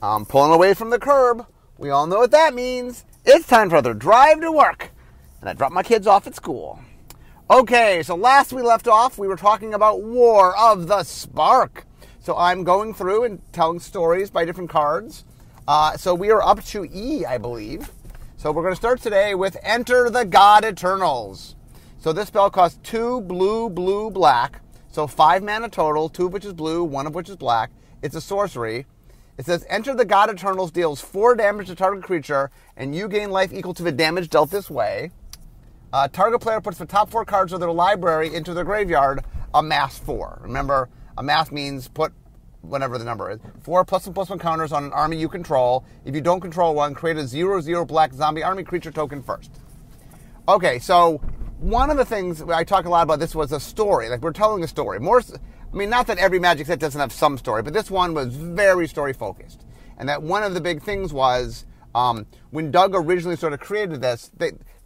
I'm pulling away from the curb. We all know what that means. It's time for the drive to work. And I drop my kids off at school. Okay, so last we left off, we were talking about War of the Spark. So I'm going through and telling stories by different cards. So we are up to E, I believe. So we're going to start today with Enter the God Eternals. So this spell costs 2 blue, blue, black. So 5 mana total, 2 of which is blue, 1 of which is black. It's a sorcery. It says, Enter the God Eternals deals 4 damage to target creature, and you gain life equal to the damage dealt this way. Target player puts the top 4 cards of their library into their graveyard, amass 4. Remember, amass means put whatever the number is. 4 +1/+1 counters on an army you control. If you don't control one, create a 0/0 black zombie army creature token first. Okay, so one of the things I talk a lot about this was a story. Like, we're telling a story. Not that every Magic set doesn't have some story, but this one was very story-focused. And that one of the big things was, when Doug originally sort of created this,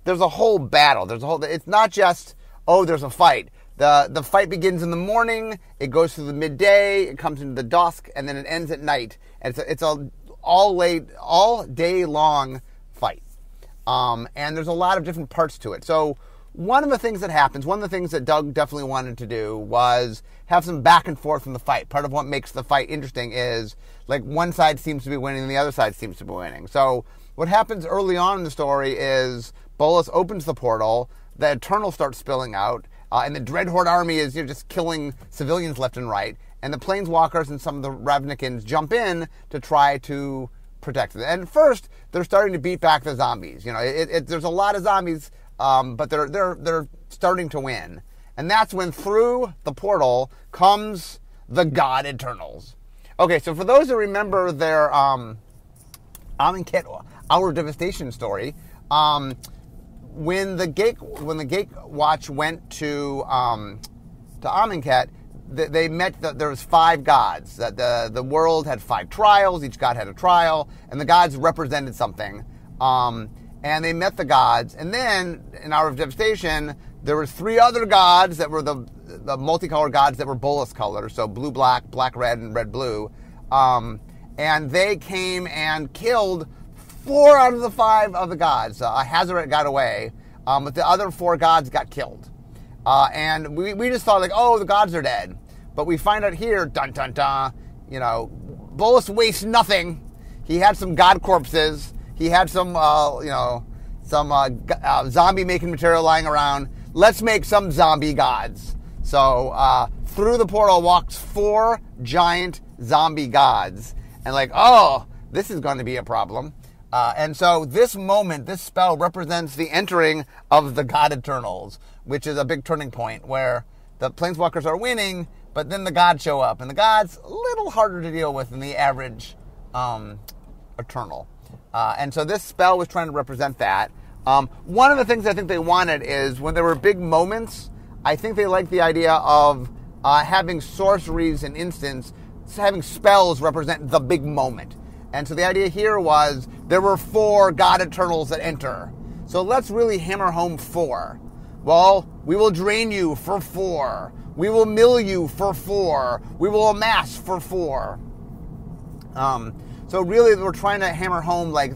there's a whole battle. It's not just, there's a fight. The fight begins in the morning, it goes through the midday, it comes into the dusk, and then it ends at night. And it's a all day long fight. And there's a lot of different parts to it. So one of the things that happens, one of the things that Doug definitely wanted to do was have some back and forth in the fight. Part of what makes the fight interesting is, like, one side seems to be winning and the other side seems to be winning. So what happens early on in the story is Bolas opens the portal, the Eternals start spilling out, and the Dreadhorde army is just killing civilians left and right, and the Planeswalkers and some of the Ravnikins jump in to try to protect them. And first, they're starting to beat back the zombies. There's a lot of zombies, but they're starting to win. And that's when through the portal comes the God Eternals. Okay, so for those who remember their Amonkhet Hour of Devastation story, when the Gatewatch went to Amonkhet, they met there was 5 gods. The world had 5 trials. Each god had a trial, and the gods represented something. And they met the gods, and then in Hour of Devastation, there were 3 other gods that were the multicolored gods that were Bolas colors, so blue, black, black, red, and red, blue. And they came and killed 4 out of the 5 of the gods. Hazaret got away, but the other 4 gods got killed. And we just thought, like, the gods are dead. But we find out here, dun dun dun, Bolas wastes nothing. He had some god corpses. He had some zombie making material lying around. Let's make some zombie gods. So through the portal walks 4 giant zombie gods. And this is going to be a problem. And so this spell represents the entering of the God Eternals, which is a big turning point where the Planeswalkers are winning, but then the gods show up. And the gods, a little harder to deal with than the average Eternal. And so this spell was trying to represent that. One of the things I think they wanted is when there were big moments, I think they liked the idea of having sorceries and instants, having spells represent the big moment. And so the idea here was there were 4 God Eternals that enter. So let's really hammer home 4. Well, we will drain you for 4. We will mill you for 4. We will amass for 4. So really we're trying to hammer home, like,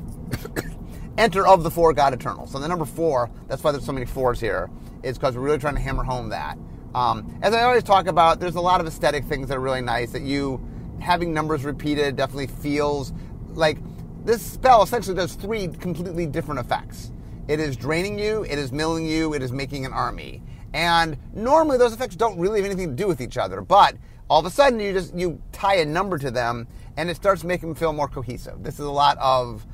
enter of the 4 God Eternals. So the number 4, that's why there's so many 4s here, is because we're really trying to hammer home that. As I always talk about, there's a lot of aesthetic things that are really nice, that having numbers repeated definitely feels like this spell essentially does 3 completely different effects. It is draining you, it is milling you, it is making an army. And normally those effects don't really have anything to do with each other, but all of a sudden you tie a number to them and it starts making them feel more cohesive. This is a lot of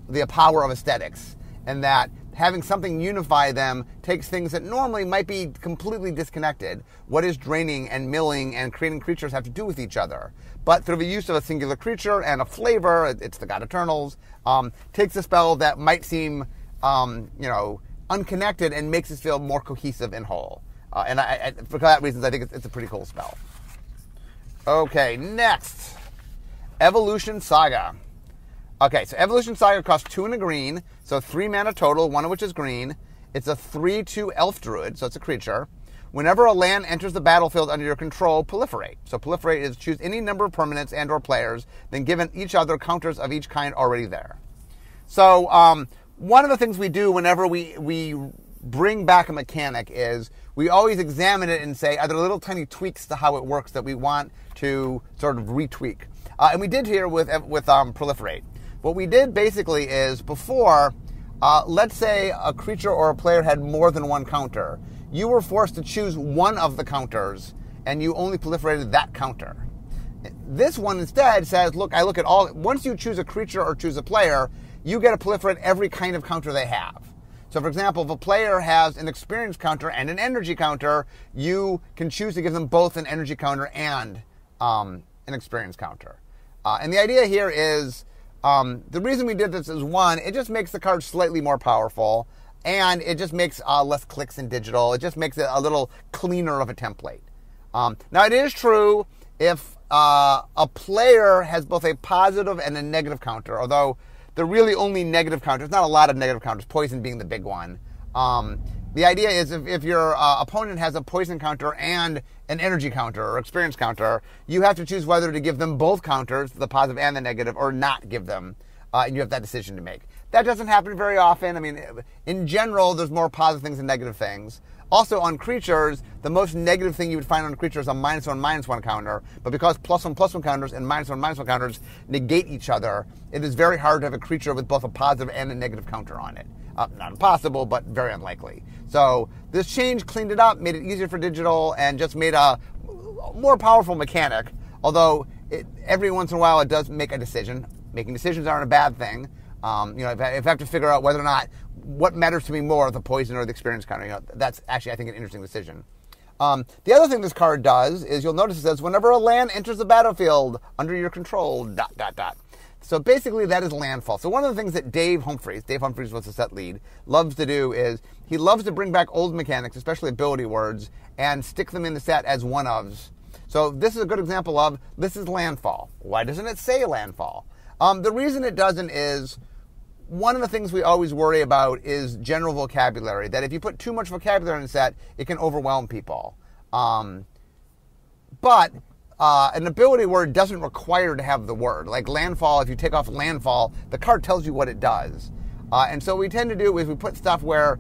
the power of aesthetics, and that having something unify them takes things that normally might be completely disconnected. What is draining and milling and creating creatures have to do with each other? But through the use of a singular creature and a flavor, it's the God Eternals, takes a spell that might seem, unconnected and makes it feel more cohesive and whole. And for that reason, I think it's a pretty cool spell. Okay, next. Evolution Saga. Okay, so Evolution Saga costs 2 and a green, so 3 mana total, 1 of which is green. It's a 3/2 elf druid, so it's a creature. whenever a land enters the battlefield under your control, proliferate. So proliferate is choose any number of permanents and or players, then given each other counters of each kind already there. So one of the things we do whenever we bring back a mechanic is we always examine it and say, are there little tiny tweaks to how it works that we want to sort of retweak? And we did here with proliferate. What we did basically is before, let's say a creature or a player had more than one counter. You were forced to choose one of the counters, and you only proliferated that counter. This one instead says, look, I look at all, once you choose a creature or choose a player, you get to proliferate every kind of counter they have. So for example, if a player has an experience counter and an energy counter, you can choose to give them both an energy counter and an experience counter. And the idea here is, the reason we did this is, one, it just makes the card slightly more powerful, and it just makes less clicks in digital. It just makes it a little cleaner of a template. Now, it is true if a player has both a positive and a negative counter, although the really only negative counters, not a lot of negative counters, poison being the big one. The idea is if your opponent has a poison counter and an energy counter or experience counter, you have to choose whether to give them both counters, the positive and the negative, or not give them, and you have that decision to make. That doesn't happen very often. I mean, in general, there's more positive things than negative things. Also, on creatures, the most negative thing you would find on a creature is a -1/-1 counter, but because +1/+1 counters and -1/-1 counters negate each other, it is very hard to have a creature with both a positive and a negative counter on it. Not impossible, but very unlikely. So this change cleaned it up, made it easier for digital, and just made a more powerful mechanic. Although every once in a while it does make a decision. Making decisions aren't a bad thing. If I have to figure out whether or not what matters to me more, the poison or the experience counter, that's actually, I think, an interesting decision. The other thing this card does is you'll notice it says, whenever a land enters the battlefield under your control, ... So basically that is landfall. So one of the things that Dave Humphreys was the set lead, loves to do is he loves to bring back old mechanics, especially ability words, and stick them in the set as one-ofs. So this is a good example of, this is landfall. Why doesn't it say landfall? The reason it doesn't is, one of the things we always worry about is general vocabulary, that if you put too much vocabulary in the set, it can overwhelm people. But an ability word doesn't require to have the word. Like landfall, if you take off landfall, the card tells you what it does. And so what we tend to do is we put stuff where,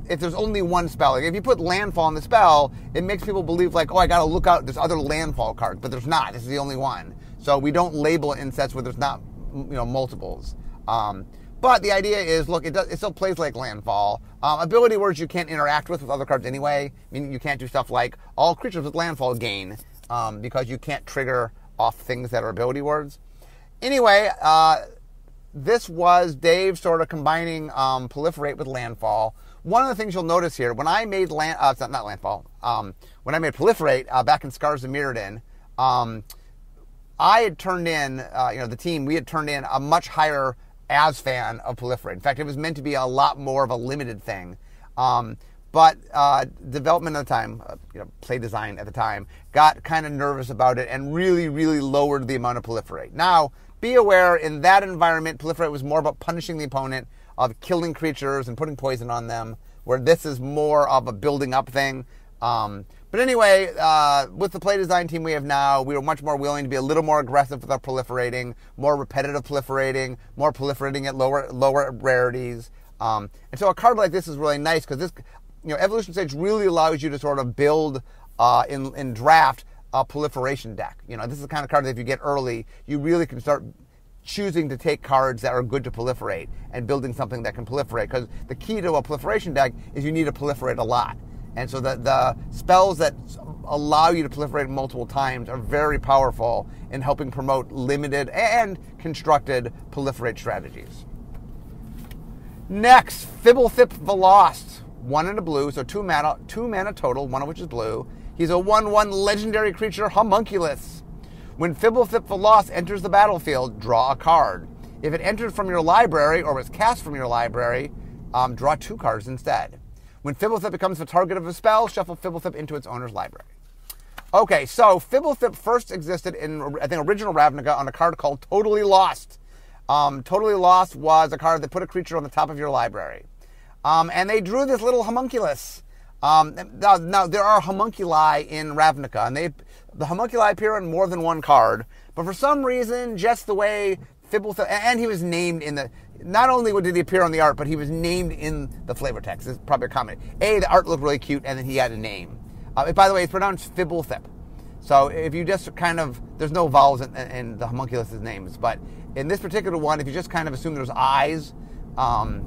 if there's only one spell, like if you put landfall in the spell, it makes people believe like, oh, I got to look out, there's other landfall cards, but there's not. This is the only one. So we don't label it in sets where there's not, multiples. But the idea is, look, it still plays like landfall. Ability words you can't interact with other cards anyway. Meaning you can't do stuff like all creatures with landfall gain, because you can't trigger off things that are ability words. Anyway, this was Dave sort of combining proliferate with landfall. One of the things you'll notice here, when I made when I made proliferate back in Scars of Mirrodin, I had turned in, the team, we had turned in a much higher fan of proliferate. In fact, it was meant to be a lot more of a limited thing. But development at the time, play design at the time, got kind of nervous about it and really, really lowered the amount of proliferate. Now, be aware, in that environment, proliferate was more about punishing the opponent, of killing creatures and putting poison on them, where this is more of a building up thing. But anyway, with the play design team we have now, we are much more willing to be a little more aggressive with our proliferating, more repetitive proliferating, more proliferating at lower rarities. And so a card like this is really nice because this, Evolution Stage really allows you to sort of build in draft a proliferation deck. This is the kind of card that if you get early, you really can start choosing to take cards that are good to proliferate and building something that can proliferate. Because the key to a proliferation deck is you need to proliferate a lot. And so the spells that allow you to proliferate multiple times are very powerful in helping promote limited and constructed proliferate strategies. Next, Fibblethip Velost. 1 and a blue, so 2 mana total, one of which is blue. He's a 1/1 legendary creature, Homunculus. When Fibblethip Velost enters the battlefield, draw a card. If it entered from your library or was cast from your library, draw 2 cards instead. When Fibblethip becomes the target of a spell, shuffle Fibblethip into its owner's library. Okay, so Fibblethip first existed in, I think, original Ravnica on a card called Totally Lost. Totally Lost was a card that put a creature on the top of your library. And they drew this little homunculus. Now, there are homunculi in Ravnica, and the homunculi appear on more than one card, but for some reason, just the way Fibblethip, and he was named in the, not only did he appear on the art, but he was named in the flavor text. It's probably a comment. The art looked really cute, and then he had a name. By the way, it's pronounced Fibblethip. So if you just kind of, there's no vowels in the homunculus' names, but in this particular one, if you just kind of assume there's eyes, anyway,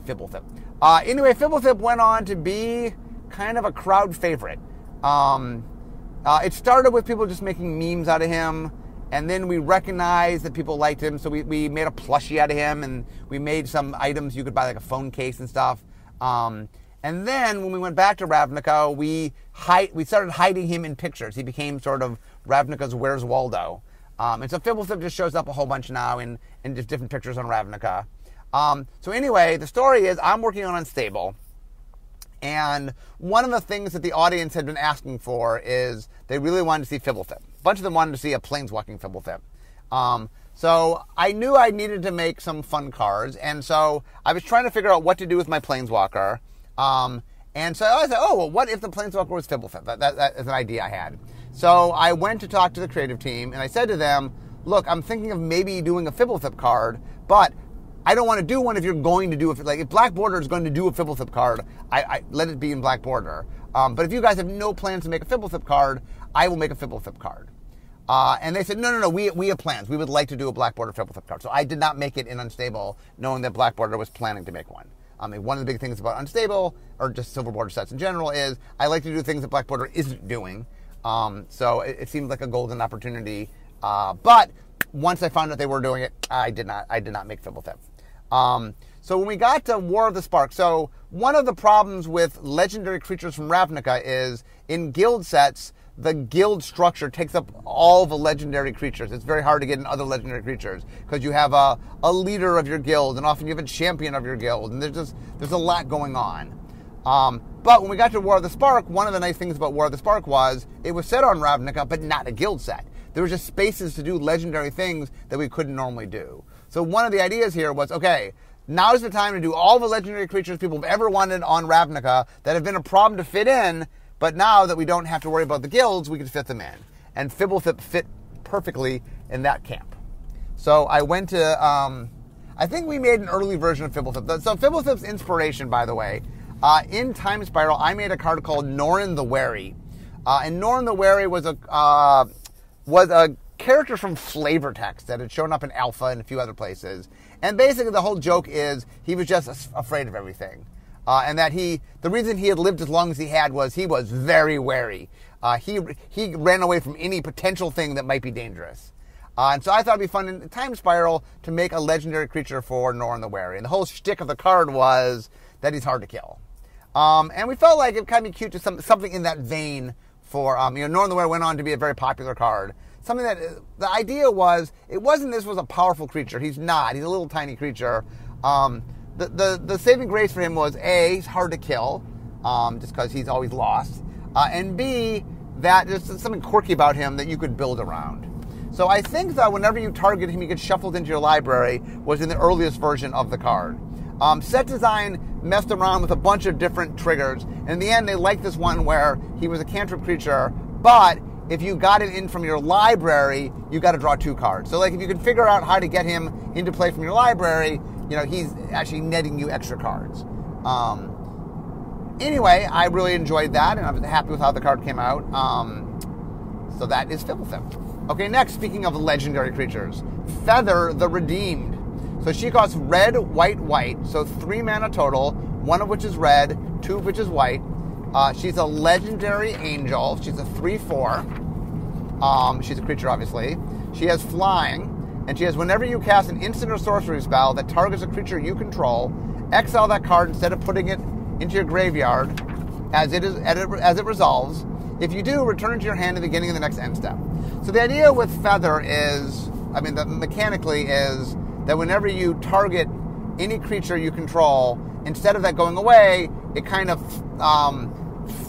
Fibblethip. Fibblethip went on to be kind of a crowd favorite. It started with people just making memes out of him, and then we recognized that people liked him, so we made a plushie out of him, and we made some items you could buy, like a phone case and stuff. And then when we went back to Ravnica, we started hiding him in pictures. He became sort of Ravnica's Where's Waldo. And so Fibblethip just shows up a whole bunch now in just different pictures on Ravnica. So anyway, the story is I'm working on Unstable. And one of the things that the audience had been asking for is they really wanted to see Fibblethip. A bunch of them wanted to see a planeswalking Fibblethip. So I knew I needed to make some fun cards. And so I was trying to figure out what to do with my planeswalker. And so I said, what if the planeswalker was Fibblethip? That is an idea I had. So I went to talk to the creative team, and I said to them, look, I'm thinking of maybe doing a Fibblethip card, but I don't want to do one if you're going to do it. Like, if Black Border is going to do a Fibblethip card, I let it be in Black Border. But if you guys have no plans to make a Fibblethip card, I will make a Fibblethip card. And they said, no, we have plans. We would like to do a Black Border Fibblethip card. So I did not make it in Unstable, knowing that Black Border was planning to make one. One of the big things about Unstable, or just Silver Border sets in general, is I like to do things that Black Border isn't doing. So it seemed like a golden opportunity. But once I found out they were doing it, I did not make Fibblethip. So when we got to War of the Spark, so one of the problems with legendary creatures from Ravnica is in guild sets, the guild structure takes up all the legendary creatures. It's very hard to get in other legendary creatures because you have a leader of your guild, and often you have a champion of your guild, and there's a lot going on. But when we got to War of the Spark, one of the nice things about War of the Spark was it was set on Ravnica, but not a guild set. There were just spaces to do legendary things that we couldn't normally do. So one of the ideas here was, okay, now's the time to do all the legendary creatures people have ever wanted on Ravnica that have been a problem to fit in, but now that we don't have to worry about the guilds, we can fit them in. And Fibblethip fit perfectly in that camp. So I went to, I think we made an early version of Fibblethip. So Fibblethip's inspiration, by the way, in Time Spiral, I made a card called Norrin the Wary. And Norrin the Wary was a character from flavor text that had shown up in Alpha and a few other places. And basically the whole joke is he was just afraid of everything. And that the reason he had lived as long as he had was he was very wary. He ran away from any potential thing that might be dangerous. And so I thought it'd be fun in Time Spiral to make a legendary creature for Norrin the Wary. And the whole shtick of the card was that he's hard to kill. And we felt like it kind of be cute to something in that vein for, Norrin the Wary went on to be a very popular card. Something that, the idea was, it wasn't this was a powerful creature. He's not. He's a little tiny creature. The saving grace for him was, A, he's hard to kill, just because he's always lost. And B, that there's something quirky about him that you could build around. So I think that whenever you target him, he gets shuffled into your library was in the earliest version of the card. Set design messed around with a bunch of different triggers. And in the end, they liked this one where he was a cantrip creature, but if you got it in from your library, you got to draw 2 cards. So like if you can figure out how to get him into play from your library, he's actually netting you extra cards. Anyway, I really enjoyed that, and I was happy with how the card came out. So that is Fibblethip. Okay, next, speaking of legendary creatures, Feather the Redeemed. So she costs red, white, white. So 3 mana total, 1 of which is red, 2 of which is white. She's a legendary angel. She's a 3/4. She's a creature, obviously. She has flying, and she has whenever you cast an instant or sorcery spell that targets a creature you control, exile that card instead of putting it into your graveyard as it resolves. If you do, return it to your hand at the beginning of the next end step. So the idea with Feather is, mechanically is that whenever you target any creature you control, instead of that going away, it kind of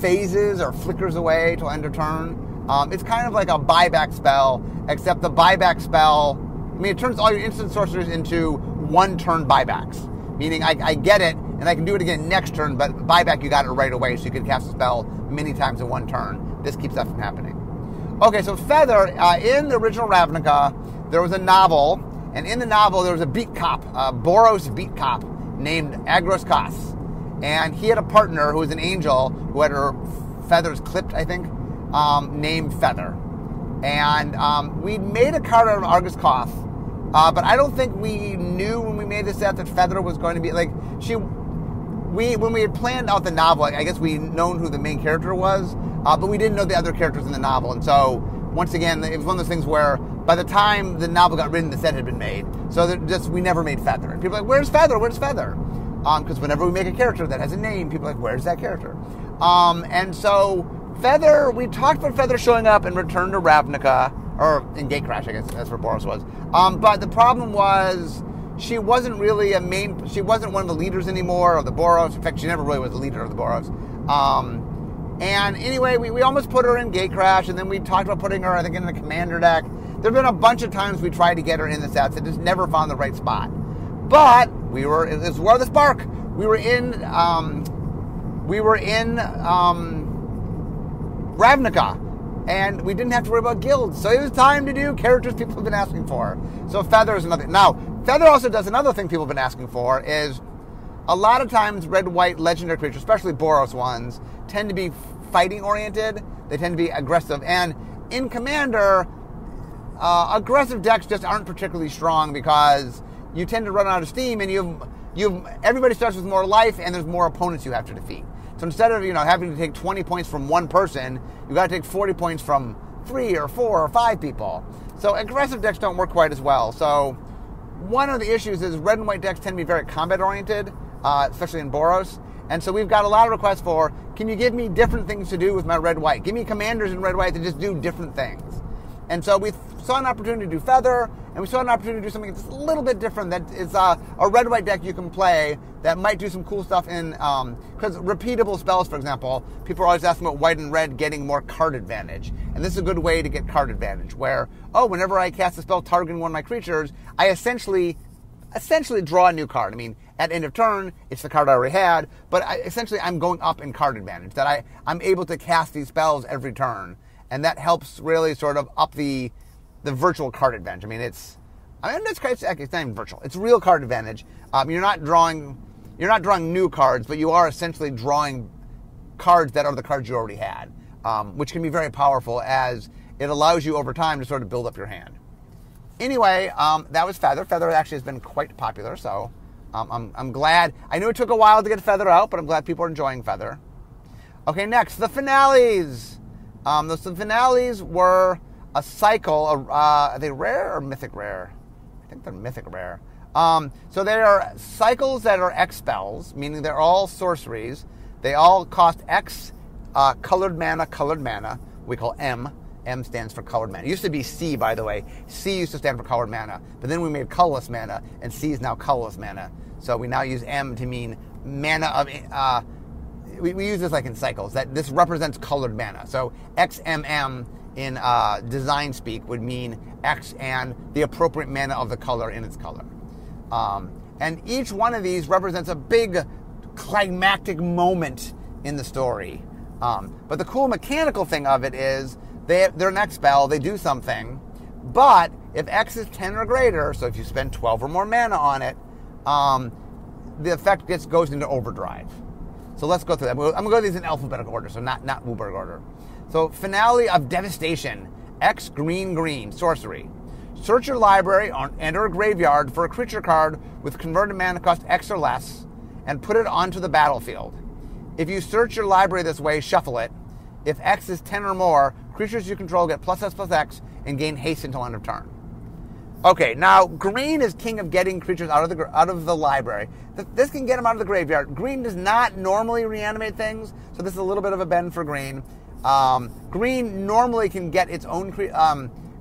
phases or flickers away till end of turn. It's kind of like a buyback spell, except the buyback spell, it turns all your instant sorceries into 1-turn buybacks. Meaning I get it, and and I can do it again next turn, but buyback you got it right away, so you can cast a spell many times in one turn. This keeps that from happening. Okay, so Feather, in the original Ravnica, there was a novel, and in the novel there was a beat cop, a Boros beat cop, named Agros Kos. And he had a partner who was an angel who had her feathers clipped, I think, named Feather. And we made a card out of Argus Koth, but I don't think we knew when we made the set that Feather was going to be, like, when we had planned out the novel, I guess we known who the main character was, but we didn't know the other characters in the novel. And so, once again, it was one of those things where by the time the novel got written, the set had been made. So we never made Feather. And people are like, where's Feather? Where's Feather? Because whenever we make a character that has a name, people are like, where's that character? And so Feather, we talked about Feather showing up in Return to Ravnica, or in Gatecrash, I guess that's where Boros was. But the problem was she wasn't really she wasn't one of the leaders anymore of the Boros. In fact, she never really was the leader of the Boros. And anyway, we almost put her in Gatecrash, and then we talked about putting her, I think, in the Commander deck. There have been a bunch of times we tried to get her in the sets and just never found the right spot. But it was War of the Spark. We were in Ravnica, and we didn't have to worry about guilds. So it was time to do characters people have been asking for. So Feather is another. Now, Feather also does another thing people have been asking for, is a lot of times red-white legendary creatures, especially Boros ones, tend to be fighting-oriented. They tend to be aggressive. And in Commander, aggressive decks just aren't particularly strong because you tend to run out of steam, and everybody starts with more life, and there's more opponents you have to defeat. So instead of having to take 20 points from one person, you got to take 40 points from 3 or 4 or 5 people. So aggressive decks don't work quite as well. So one of the issues is red and white decks tend to be very combat oriented, especially in Boros. And so we've got a lot of requests for, can you give me different things to do with my red-white? Give me commanders in red-white that just do different things. And so we saw an opportunity to do Feather, and we saw an opportunity to do something that's a little bit different, that is a red-white deck you can play that might do some cool stuff in, because repeatable spells, for example, people are always asking about white and red getting more card advantage. And this is a good way to get card advantage, where, whenever I cast a spell targeting one of my creatures, I essentially draw a new card. I mean, at end of turn, it's the card I already had, but essentially I'm going up in card advantage, that I'm able to cast these spells every turn. And that helps really sort of up the virtual card advantage. It's not even virtual. It's real card advantage. You're not drawing new cards, but you are essentially drawing cards that are the cards you already had, which can be very powerful as it allows you over time to sort of build up your hand. Anyway, that was Feather. Feather actually has been quite popular, so I'm glad. I knew it took a while to get Feather out, but I'm glad people are enjoying Feather. Okay, next, the finales. The finales were a cycle. Are they rare or mythic rare? I think they're mythic rare. So they are cycles that are X spells, meaning they're all sorceries. They all cost X colored mana. We call M. M stands for colored mana. It used to be C, by the way. C used to stand for colored mana. But then we made colorless mana, and C is now colorless mana. So we now use M to mean mana of... We use this like in cycles, that this represents colored mana. So XMM in design speak would mean X and the appropriate mana of the color in its color. And each one of these represents a big climactic moment in the story. But the cool mechanical thing of it is they're an X spell, they do something, but if X is 10 or greater, so if you spend 12 or more mana on it, the effect goes into overdrive. So let's go through that. I'm going to go through these in alphabetical order, so not WUBRG order. So, Finale of Devastation. X green, sorcery. Search your library and or graveyard for a creature card with converted mana cost X or less, and put it onto the battlefield. If you search your library this way, shuffle it. If X is 10 or more, creatures you control get +X and gain haste until end of turn. Okay, now green is king of getting creatures out of the library. This can get them out of the graveyard. Green does not normally reanimate things, so this is a little bit of a bend for green. Green normally can get its own...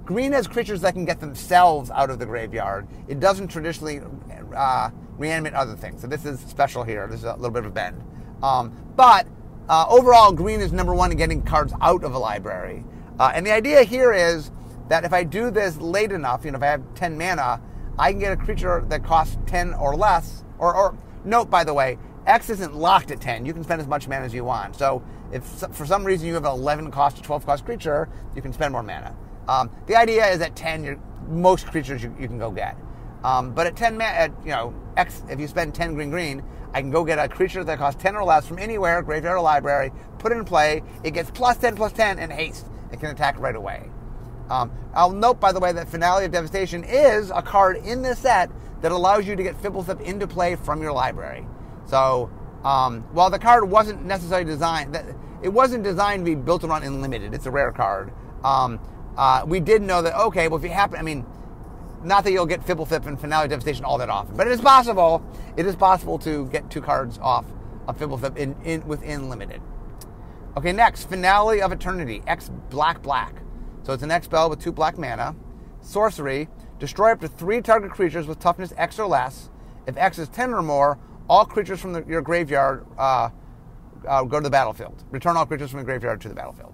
green has creatures that can get themselves out of the graveyard. It doesn't traditionally reanimate other things, so this is special here. This is a little bit of a bend. But overall, green is number one in getting cards out of a library. And the idea here is that if I do this late enough, if I have 10 mana, I can get a creature that costs 10 or less. Or note, by the way, X isn't locked at 10. You can spend as much mana as you want. So if for some reason you have an 11 cost or 12 cost creature, you can spend more mana. The idea is at 10, most creatures you can go get. But at 10 X, if you spend 10 green, I can go get a creature that costs 10 or less from anywhere, graveyard or library, put it in play. It gets +10/+10 and haste. It can attack right away. I'll note, by the way, that Finale of Devastation is a card in this set that allows you to get Fibblethip into play from your library. So while the card wasn't necessarily designed, it wasn't designed to be built around Unlimited. It's a rare card. We did know that, okay, well, if you happen, not that you'll get Fibblethip and Finale of Devastation all that often, but it is possible. It is possible to get 2 cards off of Fibblethip within Limited. Okay, next, Finale of Eternity, X black. So it's an X spell with 2 black mana. Sorcery, destroy up to 3 target creatures with toughness X or less. If X is 10 or more, all creatures from your graveyard go to the battlefield. Return all creatures from the graveyard to the battlefield.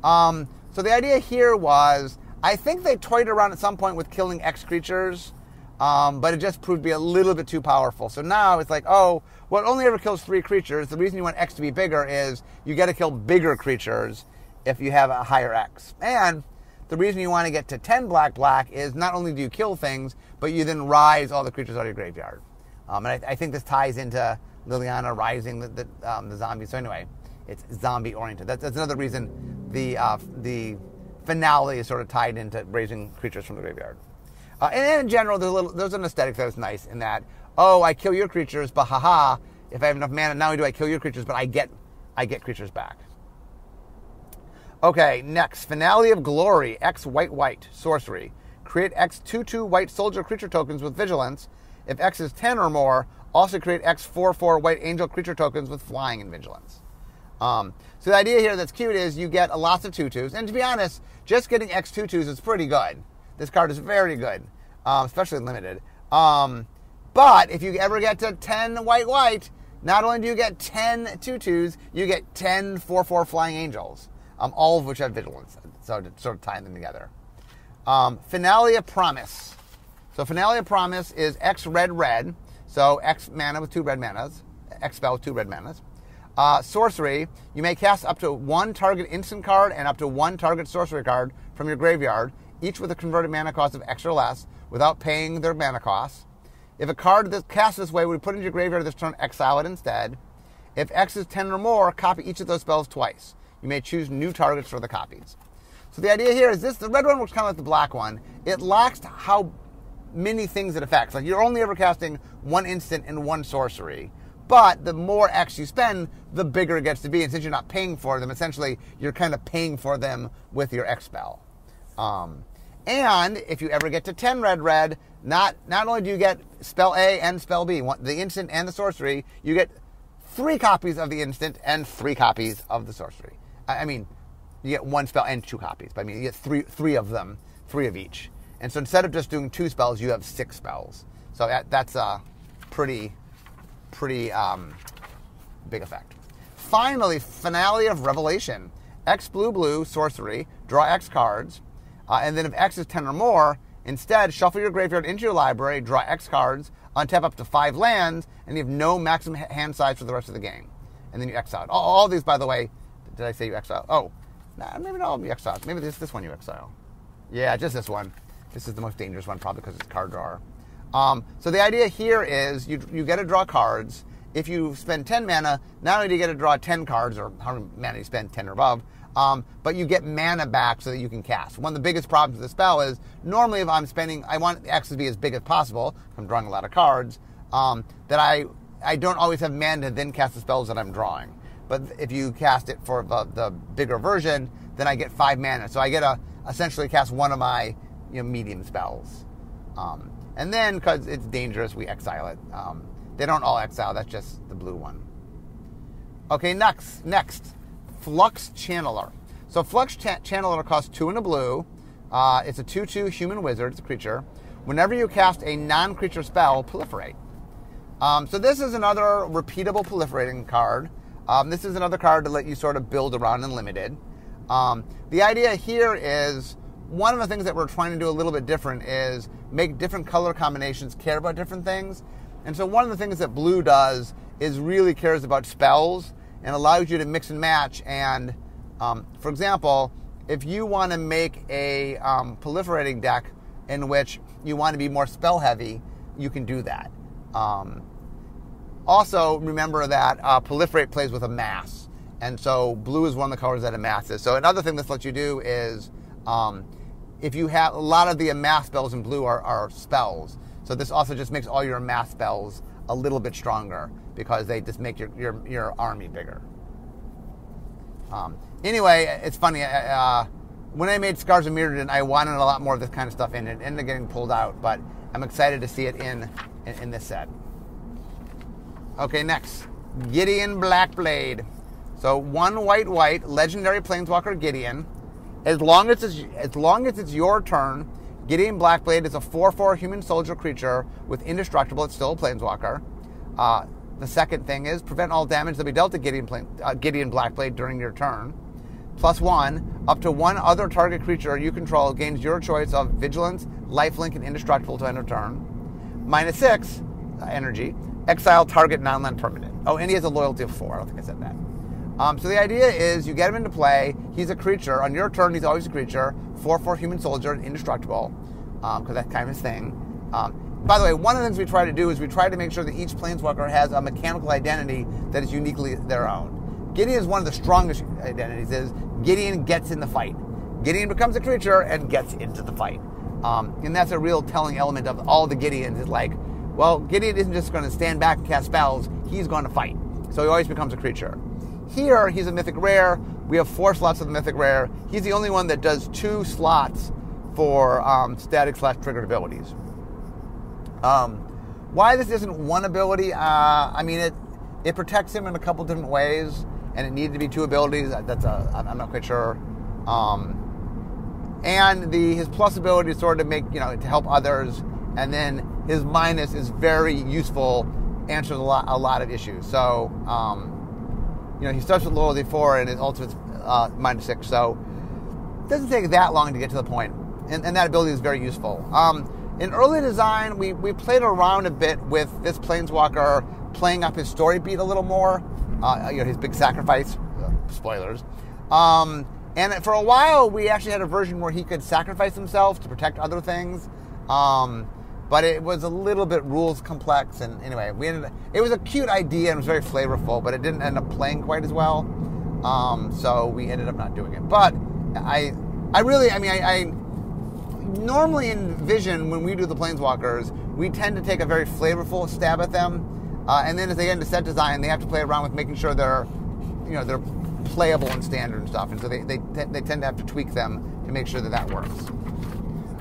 So the idea here was, I think they toyed around at some point with killing X creatures, but it just proved to be a little bit too powerful. So now it's like, well, it only ever kills 3 creatures. The reason you want X to be bigger is you got to kill bigger creatures if you have a higher X. And the reason you want to get to 10 black is not only do you kill things, but you then rise all the creatures out of your graveyard. And I think this ties into Liliana rising the zombies. So anyway, it's zombie oriented. That's another reason the finale is sort of tied into raising creatures from the graveyard. And in general, there's an aesthetic that was nice in that, I kill your creatures, but haha, if I have enough mana, not only do I kill your creatures, but I get creatures back. Okay, next, Finale of Glory, X white, sorcery. Create X 2/2 white soldier creature tokens with vigilance. If X is 10 or more, also create X 4/4 white angel creature tokens with flying and vigilance. So the idea here that's cute is you get lots of 2/2s, and to be honest, just getting X 2/2s is pretty good. This card is very good, especially Limited. But if you ever get to 10 white, not only do you get 10 2/2s, you get 10 4/4 flying angels, all of which have vigilance, so to sort of tie them together. Finale of Promise. So Finale of Promise is X red, so X mana with 2 red manas, X spell with 2 red manas. Sorcery, you may cast up to 1 target instant card and up to 1 target sorcery card from your graveyard, each with a converted mana cost of X or less, without paying their mana costs. If a card that's cast this way would be put into your graveyard this turn, exile it instead. If X is 10 or more, copy each of those spells twice. You may choose new targets for the copies. So the idea here is the red one works kind of like the black one. It locks how many things it affects. Like you're only ever casting 1 instant and 1 sorcery. But the more X you spend, the bigger it gets to be. And since you're not paying for them, essentially you're kind of paying for them with your X spell. And if you ever get to 10 red, not only do you get spell A and spell B, the instant and the sorcery, you get 3 copies of the instant and 3 copies of the sorcery. You get 1 spell and 2 copies, but you get three of them, 3 of each. And so instead of just doing 2 spells, you have 6 spells. So that's a pretty big effect. Finally, Finale of Revelation. X blue, sorcery, draw X cards, and then if X is 10 or more, instead shuffle your graveyard into your library, draw X cards, untap up to 5 lands, and you have no maximum hand size for the rest of the game. And then you exile it. All these, by the way, did I say you exile? Oh, maybe not all of you exile. Maybe this one you exile. Yeah, just this one. This is the most dangerous one, probably because it's card drawer. So the idea here is you get to draw cards. If you spend 10 mana, not only do you get to draw 10 cards, or how many mana you spend, 10 or above, but you get mana back so that you can cast. One of the biggest problems with the spell is, normally if I'm spending, I want X to be as big as possible, if I'm drawing a lot of cards, that I don't always have mana to then cast the spells that I'm drawing. But if you cast it for the bigger version, then I get 5 mana. So I get to essentially cast one of my medium spells. And then, because it's dangerous, we exile it. They don't all exile, that's just the blue one. Okay, next, Flux Channeler. So Flux Channeler costs 2 and a blue. It's a 2/2 human wizard, it's a creature. Whenever you cast a non-creature spell, proliferate. So this is another repeatable proliferating card. This is another card to let you sort of build around Unlimited. The idea here is, one of the things that we're trying to do a little bit different is make different color combinations care about different things. And so one of the things that blue does really cares about spells and allows you to mix and match. And for example, if you want to make a proliferating deck in which you want to be more spell heavy, you can do that. Also, remember that proliferate plays with a mass, and so blue is one of the colors that amasses. So another thing this lets you do is if you have a lot of the amass spells in blue are spells. So this also just makes all your amass spells a little bit stronger because they just make your army bigger. Anyway, it's funny. When I made Scars of Mirrodin, I wanted a lot more of this kind of stuff in it. It ended up getting pulled out, but I'm excited to see it in this set. Okay, next, Gideon Blackblade. So 1 white, legendary Planeswalker Gideon. As long as it's your turn, Gideon Blackblade is a 4/4 human soldier creature with indestructible. It's still a Planeswalker. The second thing is prevent all damage that be dealt to Gideon Blackblade during your turn. +1, up to one other target creature you control gains your choice of Vigilance, Lifelink, and Indestructible to end of turn. -6 energy, exile target non-land permanent. Oh, and he has a loyalty of 4. I don't think I said that. So the idea is you get him into play. He's a creature. On your turn, he's always a creature. 4/4 human soldier, indestructible, because that's kind of his thing. By the way, one of the things we try to do is we try to make sure that each Planeswalker has a mechanical identity that is uniquely their own. Gideon is one of the strongest identities. Is Gideon gets in the fight. Gideon becomes a creature and gets into the fight. And that's a real telling element of all the Gideons. Is like, well, Gideon isn't just going to stand back and cast spells. He's going to fight. So he always becomes a creature. Here, he's a mythic rare. We have 4 slots of the mythic rare. He's the only one that does 2 slots for static/triggered abilities. Why this isn't one ability? I mean, it protects him in a couple different ways, and it needed to be 2 abilities. I'm not quite sure. And his plus ability is sort of make to help others, and then his minus is very useful, answers a lot of issues. So he starts with loyalty 4 and his ultimate's -6. So it doesn't take that long to get to the point, and that ability is very useful. In early design, we played around a bit with this Planeswalker playing up his story beat a little more, his big sacrifice, spoilers. And for a while, we actually had a version where he could sacrifice himself to protect other things, but it was a little bit rules complex. And anyway, it was a cute idea and it was very flavorful, but it didn't end up playing quite as well. So we ended up not doing it. But I normally envision when we do the Planeswalkers, we tend to take a very flavorful stab at them, and then as they get into set design, they have to play around with making sure they're playable in standard and stuff, and so they tend to have to tweak them to make sure that works.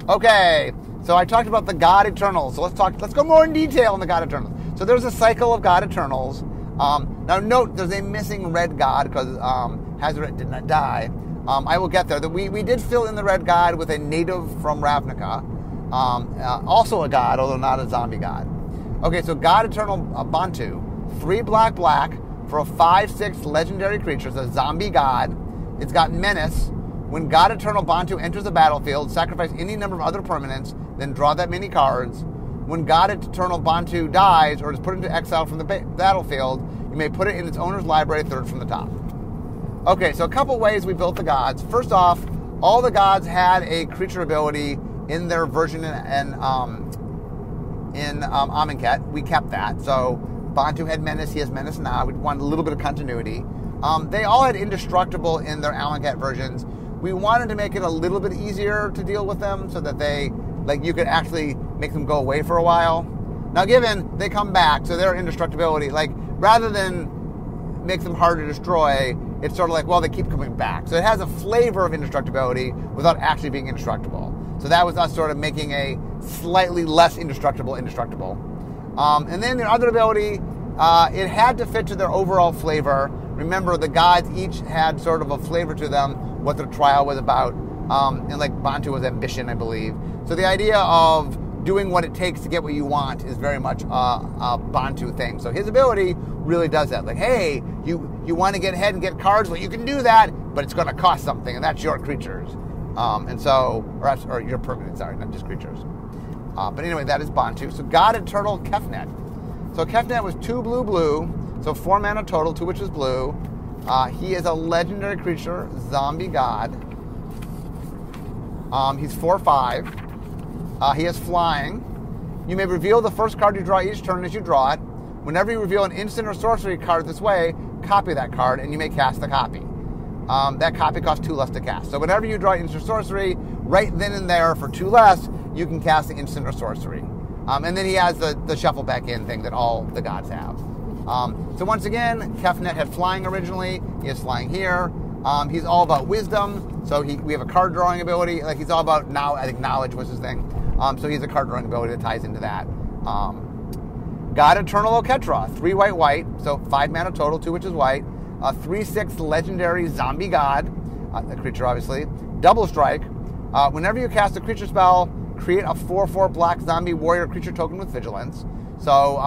Okay, so I talked about the God Eternals, so let's go more in detail on the God Eternals. So there's a cycle of God Eternals. Now note, there's a missing red God because Hazoret did not die. I will get there. We did fill in the red God with a native from Ravnica. Also a god, although not a zombie god. Okay, so God Eternal Bantu. 3 black for a 5/6 legendary creature. It's a zombie god. It's got Menace. When God Eternal Bantu enters the battlefield, sacrifice any number of other permanents, then draw that many cards. When God Eternal Bantu dies or is put into exile from the battlefield, you may put it in its owner's library 3rd from the top. Okay, so a couple ways we built the gods. First off, all the gods had a creature ability in their version in Amonkhet. We kept that. So Bantu had Menace, he has Menace now. We wanted a little bit of continuity. They all had Indestructible in their Amonkhet versions. We wanted to make it a little bit easier to deal with them so that you could actually make them go away for a while. Now, given they come back, so their indestructibility, rather than make them hard to destroy, it's sort of like, well, they keep coming back. So it has a flavor of indestructibility without actually being indestructible. So that was us sort of making a slightly less indestructible. And then their other ability, it had to fit to their overall flavor. Remember, the gods each had sort of a flavor to them, what their trial was about. And Bantu was ambition, I believe. So the idea of doing what it takes to get what you want is very much a Bantu thing. So his ability really does that. Hey, you want to get ahead and get cards? Well, you can do that, but it's going to cost something, and that's your creatures. Or your permanent, sorry, not just creatures. But anyway, that is Bantu. So God Eternal Kefnet. So Kefnet was 2 blue, So 4 mana total, 2 which is blue. He is a legendary creature, zombie god. He's 4/5. He has flying. You may reveal the first card you draw each turn as you draw it. Whenever you reveal an instant or sorcery card this way, copy that card and you may cast the copy. That copy costs 2 less to cast. So whenever you draw instant or sorcery, right then and there for 2 less, you can cast the instant or sorcery. And then he has the shuffle back in thing that all the gods have. So once again, Kefnet had flying originally. He has flying here. He's all about wisdom. So we have a card drawing ability. Like he's all about I think knowledge was his thing. So he's a card drawing ability that ties into that. God Eternal Oketra, 3 white, so 5 mana total, 2 which is white. 3/6 legendary zombie god, a creature obviously. Double strike. Whenever you cast a creature spell, create a 4/4 black zombie warrior creature token with vigilance. So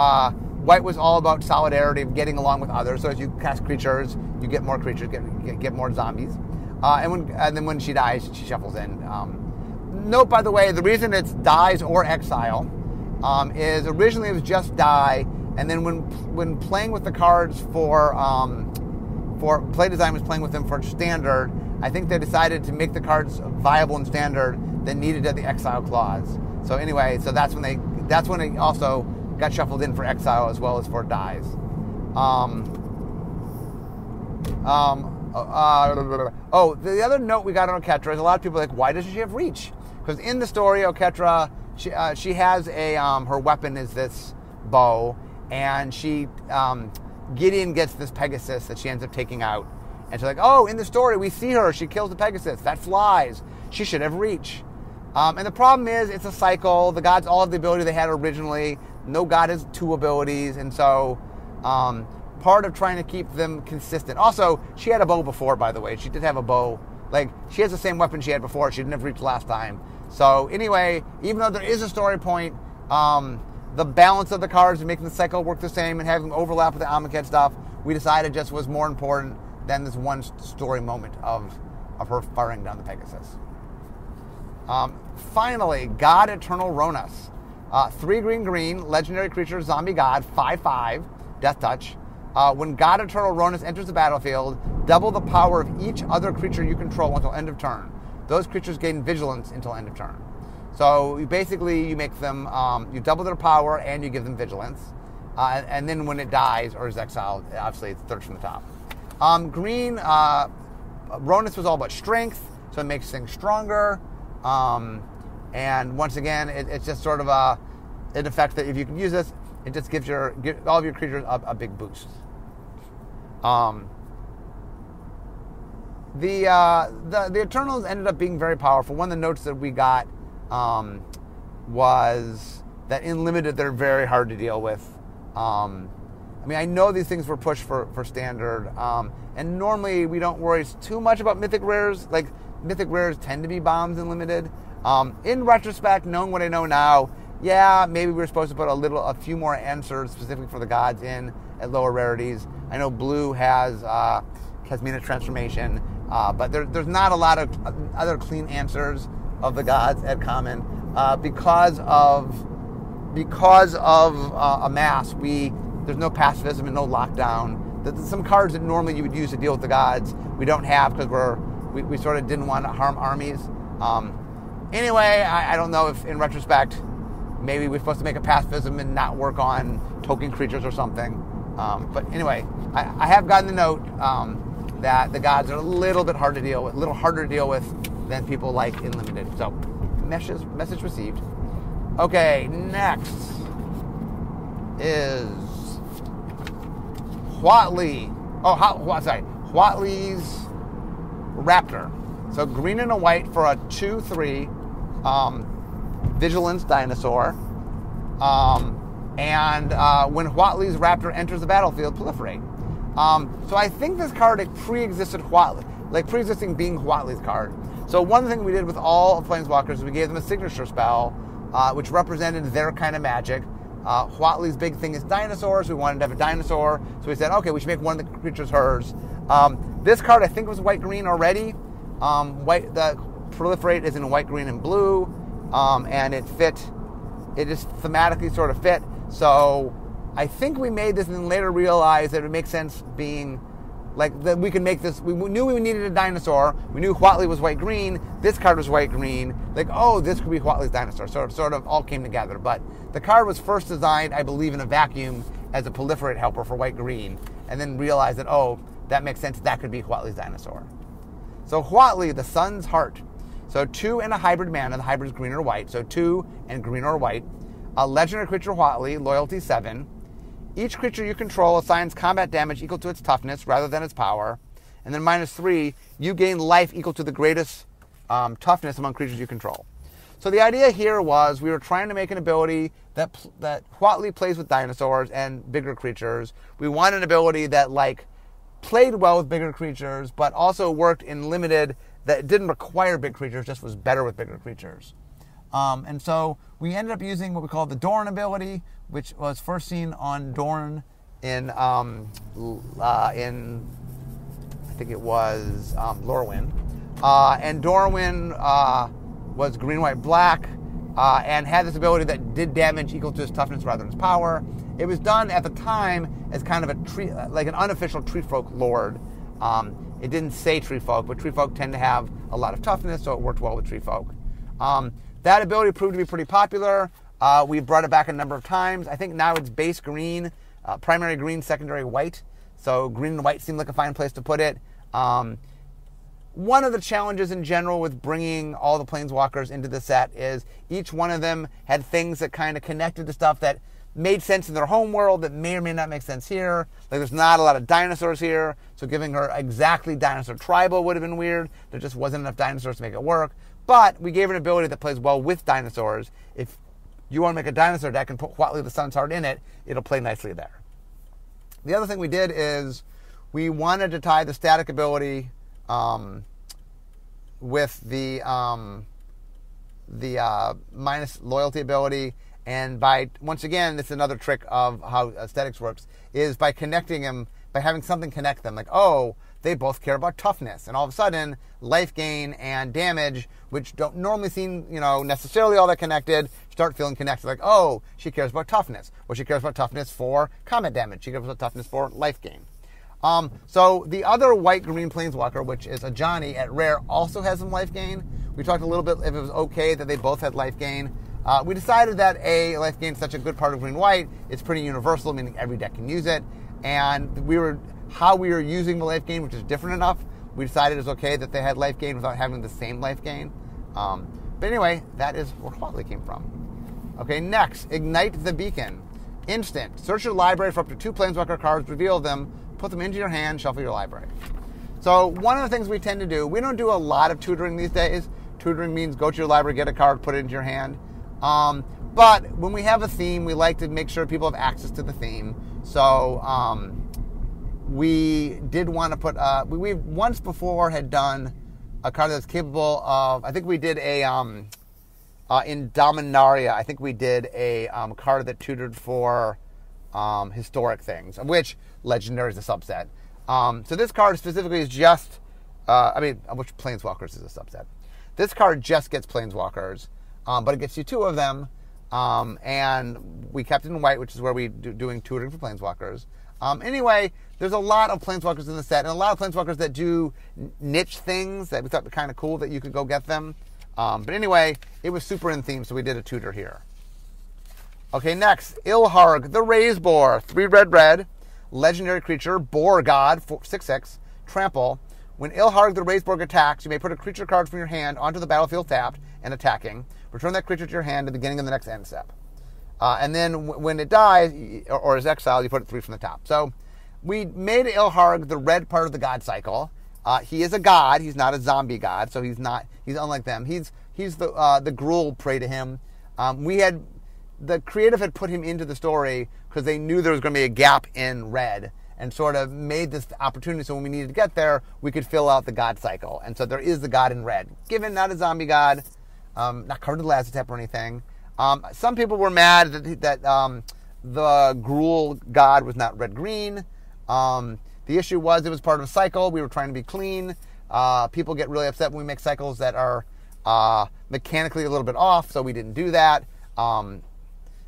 white was all about solidarity, of getting along with others. So as you cast creatures, you get more creatures, get more zombies. And then when she dies, she shuffles in. Note, by the way, the reason it's dies or exile is originally it was just die, and then when playing with the cards for Play Design was playing with them for standard, I think they decided to make the cards viable in standard that needed the exile clause. So anyway, so that's when it also got shuffled in for exile as well as for dies. The other note we got on Oketra is a lot of people are like, why doesn't she have reach? Because in the story, Oketra, she has her weapon is this bow, and Gideon gets this Pegasus that she ends up taking out. And she's like, oh, in the story, we see her. She kills the Pegasus. That flies. She should have reach. And the problem is, it's a cycle. The gods all have the ability they had originally. No god has 2 abilities. And so part of trying to keep them consistent. Also, she had a bow before, by the way. She did have a bow. Like, she has the same weapon she had before. She didn't have reach last time. So anyway, even though there is a story point, the balance of the cards and making the cycle work the same and having them overlap with the Amonkhet stuff, we decided just was more important than this one story moment of her firing down the Pegasus. Finally, God Eternal Ronas. 3 green, legendary creature, zombie god, 5/5, death touch. When God Eternal Ronas enters the battlefield, double the power of each other creature you control until end of turn. Those creatures gain vigilance until end of turn. So you make them, you double their power and you give them vigilance. And then when it dies or is exiled, obviously it's third from the top. Green, Ronas was all about strength, so it makes things stronger. And once again, it's just sort of an effect that if you can use this, it just gives all of your creatures a big boost. The Eternals ended up being very powerful. One of the notes that we got was that in Limited, they're very hard to deal with. I know these things were pushed for standard, and normally we don't worry too much about mythic rares. Like, mythic rares tend to be bombs in Limited. In retrospect, knowing what I know now, yeah, maybe we were supposed to put a few more answers specifically for the gods in at lower rarities. I know blue has Kasmina Transformation, but there's not a lot of other clean answers of the gods at common because of Amass. There's no pacifism and no lockdown. There's some cards that normally you would use to deal with the gods we don't have because we sort of didn't want to harm armies. Anyway, I don't know if in retrospect maybe we're supposed to make a pacifism and not work on token creatures or something. But anyway, I have gotten the note that the gods are a little bit hard to deal with, a little harder to deal with than people like in Limited. So, message received. Okay, next is Huatli. Huatli's Raptor. So green and a white for a 2/3 vigilance dinosaur. And when Huatli's Raptor enters the battlefield, proliferate. So I think this card pre-existed Huatli, like pre-existing being Huatli's card. So one thing we did with all of Planeswalkers is we gave them a signature spell, which represented their kind of magic. Huatli's big thing is dinosaurs. We wanted to have a dinosaur, so we said, okay, we should make one of the creatures hers. This card, I think, was white-green already. The proliferate is in white, green, and blue, and it just thematically sort of fit. So I think we made this and then later realized that it would make sense being like that we could make this. We knew we needed a dinosaur. We knew Huatli was white-green. This card was white-green. Like, oh, this could be Huatli's dinosaur. So it sort of all came together. But the card was first designed, I believe, in a vacuum as a proliferate helper for white-green, and then realized that, oh, that makes sense. That could be Huatli's dinosaur. So Huatli, the sun's heart. So 2 and a hybrid mana. The hybrid is green or white. So 2 and green or white. A legendary creature Huatli, loyalty 7. Each creature you control assigns combat damage equal to its toughness rather than its power. And then -3, you gain life equal to the greatest toughness among creatures you control. So the idea here was we were trying to make an ability that Huatli plays with dinosaurs and bigger creatures. We wanted an ability that played well with bigger creatures, but also worked in limited, that didn't require big creatures, just was better with bigger creatures. And so we ended up using what we call the Doran ability, which was first seen on Doran in I think it was Lorwyn. And Dorwyn was green, white, black, and had this ability that did damage equal to his toughness rather than his power. It was done at the time as kind of a tree, like an unofficial tree folk lord. It didn't say tree folk, but tree folk tend to have a lot of toughness, so it worked well with tree folk. That ability proved to be pretty popular. We've brought it back a number of times. I think now it's base green, primary green, secondary white. So green and white seemed like a fine place to put it. One of the challenges in general with bringing all the Planeswalkers into the set is each one of them had things that kind of connected to stuff that made sense in their home world that may or may not make sense here. Like there's not a lot of dinosaurs here, so giving her exactly dinosaur tribal would have been weird. There just wasn't enough dinosaurs to make it work. But we gave her an ability that plays well with dinosaurs. If you want to make a dinosaur deck and put Huatli the Sun's Heart in it, it'll play nicely there. The other thing we did is we wanted to tie the static ability with the minus loyalty ability, and by, once again, this is another trick of how aesthetics works, is by connecting them, by having something connect them, like, oh, they both care about toughness, and all of a sudden, life gain and damage, which don't normally seem, necessarily all that connected, start feeling connected, like, oh, she cares about toughness. Well, she cares about toughness for combat damage. She cares about toughness for life gain. So the other white-green Planeswalker, which is Ajani at rare, also has some life gain. We talked a little bit if it was okay that they both had life gain. We decided that life gain is such a good part of green-white, it's pretty universal, meaning every deck can use it. And how we were using the life gain, which is different enough, we decided it was okay that they had life gain without having the same life gain. But anyway, that is where Huatli came from. Okay, next, Ignite the Beacon. Instant. Search your library for up to 2 Planeswalker cards, reveal them, put them into your hand, shuffle your library. So one of the things we tend to do, we don't do a lot of tutoring these days. Tutoring means go to your library, get a card, put it into your hand. But when we have a theme, we like to make sure people have access to the theme. So we did want to put, we once before had done a card that's capable of, I think we did in Dominaria, I think we did a card that tutored for historic things, of which Legendary is a subset. So this card specifically is just, of which Planeswalkers is a subset. This card just gets Planeswalkers, but it gets you 2 of them, and we kept it in white, which is where we doing tutoring for Planeswalkers. Anyway, there's a lot of Planeswalkers in the set, and a lot of Planeswalkers that do niche things that we thought were kind of cool that you could go get them. But anyway, it was super in theme, so we did a tutor here. Okay, next, Ilharg, the Raise Boar, 3 red, legendary creature, Boar God, 6/6, trample. When Ilharg the Raise Boar attacks, you may put a creature card from your hand onto the battlefield tapped and attacking. Return that creature to your hand at the beginning of the next end step. And then when it dies, or is exiled, you put it 3 from the top. So we made Ilharg the red part of the god cycle. He is a god. He's not a zombie god, so he's unlike them. He's the Gruul pray to him. The creative had put him into the story because they knew there was going to be a gap in red, and sort of made this opportunity so when we needed to get there, we could fill out the god cycle. And so there is the god in red. Given not a zombie god, not covered in Lazotep or anything. Some people were mad that the Gruul god was not red-green. The issue was it was part of a cycle. We were trying to be clean. People get really upset when we make cycles that are mechanically a little bit off, so we didn't do that.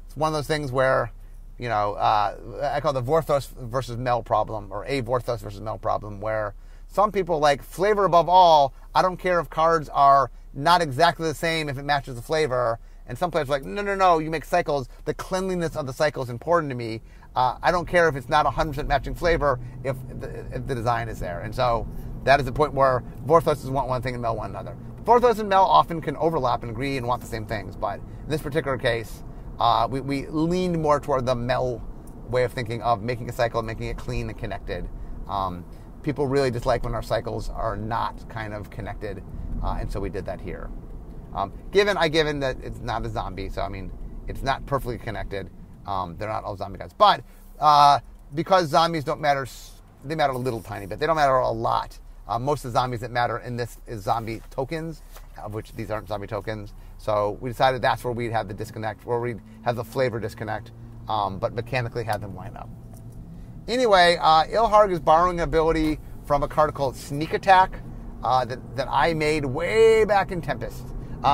It's one of those things where, I call it the Vorthos versus Mel problem, or a Vorthos versus Mel problem, where some people like flavor above all. I don't care if cards are not exactly the same if it matches the flavor. And some players are like, no, you make cycles. The cleanliness of the cycle is important to me. I don't care if it's not 100% matching flavor if the design is there. And so that is the point where Vorthoses want one thing and Mel want another. Vorthos and Mel often can overlap and agree and want the same things. But in this particular case, we leaned more toward the Mel way of thinking of making a cycle, making it clean and connected. People really dislike when our cycles are not kind of connected. And so we did that here. Given that it's not a zombie, so I mean, it's not perfectly connected. They're not all zombie guys. But because zombies don't matter, they matter a little tiny bit. They don't matter a lot. Most of the zombies that matter in this is zombie tokens, of which these aren't zombie tokens. So we decided that's where we'd have the disconnect, where we'd have the flavor disconnect, but mechanically have them line up. Anyway, Ilharg is borrowing an ability from a card called Sneak Attack that I made way back in Tempest.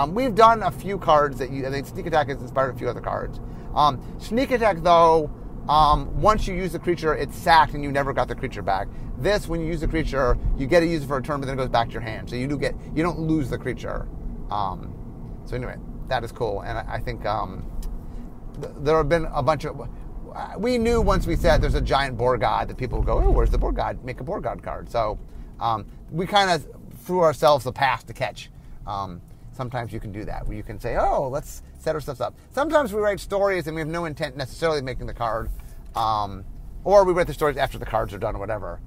We've done a few cards I think Sneak Attack has inspired a few other cards. Sneak Attack, though, once you use the creature, it's sacked and you never got the creature back. This, when you use the creature, you get to use it for a turn, but then it goes back to your hand. So you don't lose the creature. So anyway, that is cool. And I think there have been a bunch of... We knew once we said there's a giant boar god that people would go, oh, where's the boar god? Make a boar god card. So we kind of threw ourselves a pass to catch. Sometimes you can do that, where you can say, oh, let's set our stuff up. Sometimes we write stories and we have no intent necessarily of making the card. Or we write the stories after the cards are done or whatever.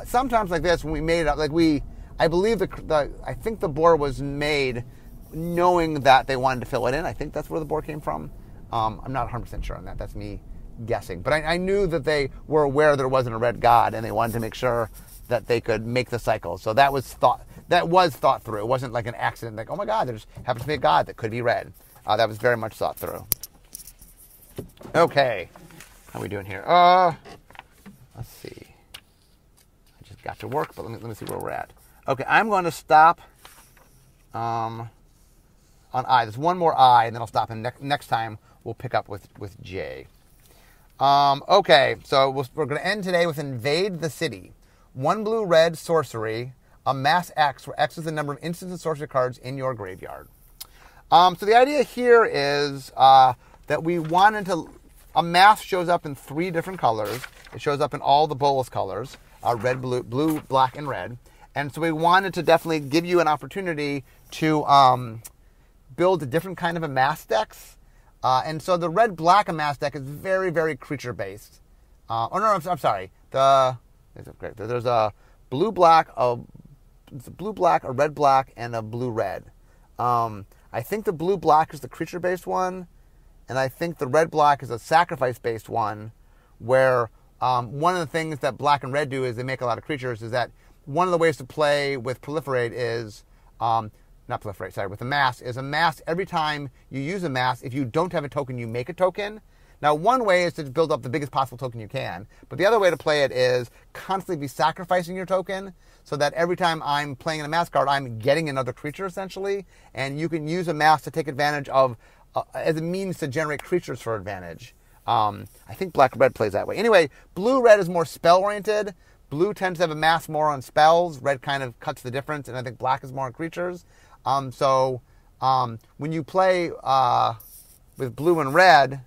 Sometimes like this, when we made it up, I believe I think the boar was made knowing that they wanted to fill it in. I think that's where the boar came from. I'm not 100% sure on that. That's me guessing. But I knew that they were aware there wasn't a red god, and they wanted to make sure that they could make the cycle. So that was thought through. It wasn't like an accident, like, oh my God, there just happens to be a god that could be red. That was very much thought through. Okay. How are we doing here? Let's see. I just got to work, but let me see where we're at. Okay, I'm going to stop on I. There's one more I, and then I'll stop, and next time we'll pick up with J. Okay, so we're going to end today with Invade the City. 1 blue-red sorcery, amass X, where X is the number of instants and sorcery cards in your graveyard. So the idea here is that we wanted to... Amass shows up in 3 different colors. It shows up in all the Bolas colors, red, blue, black, and red. And so we wanted to definitely give you an opportunity to build a different kind of amass decks. And so the red-black amass deck is very, very creature-based. I'm sorry. There's a blue-black, a red-black, and a blue-red. I think the blue-black is the creature-based one, and I think the red-black is a sacrifice-based one, where one of the things that black and red do is they make a lot of creatures, is that one of the ways to play with Proliferate is... with amass, is amass every time you use amass. If you don't have a token, you make a token. Now, one way is to build up the biggest possible token you can, but the other way to play it is constantly be sacrificing your token, so that every time I'm playing an amass card, I'm getting another creature, essentially, and you can use amass to take advantage of, as a means to generate creatures for advantage. I think black-red plays that way. Anyway, blue-red is more spell-oriented. Blue tends to have amass more on spells. Red kind of cuts the difference, and I think black is more on creatures. So when you play with blue and red,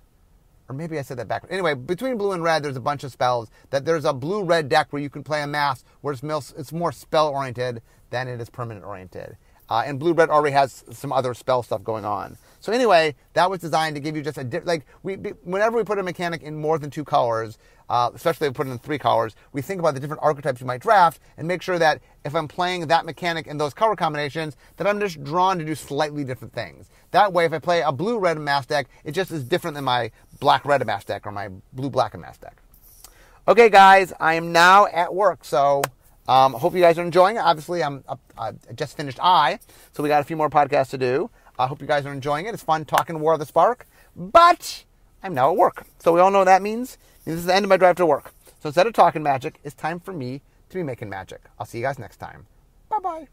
or maybe I said that backwards. Anyway, between blue and red, there's a bunch of spells. That there's a blue-red deck where you can play amass, where it's more spell-oriented than it is permanent-oriented. And blue-red already has some other spell stuff going on. So anyway, that was designed to give you just whenever we put a mechanic in more than 2 colors, especially if we put it in 3 colors, we think about the different archetypes you might draft and make sure that if I'm playing that mechanic in those color combinations, that I'm just drawn to do slightly different things. That way, if I play a blue-red amass deck, it just is different than my black-red amass deck or my blue-black amass deck. Okay, guys, I am now at work, so hope you guys are enjoying it. Obviously, I just finished I, so we got a few more podcasts to do. I hope you guys are enjoying it. It's fun talking War of the Spark, but I'm now at work. So we all know what that means. This is the end of my drive to work. So instead of talking magic, it's time for me to be making magic. I'll see you guys next time. Bye-bye.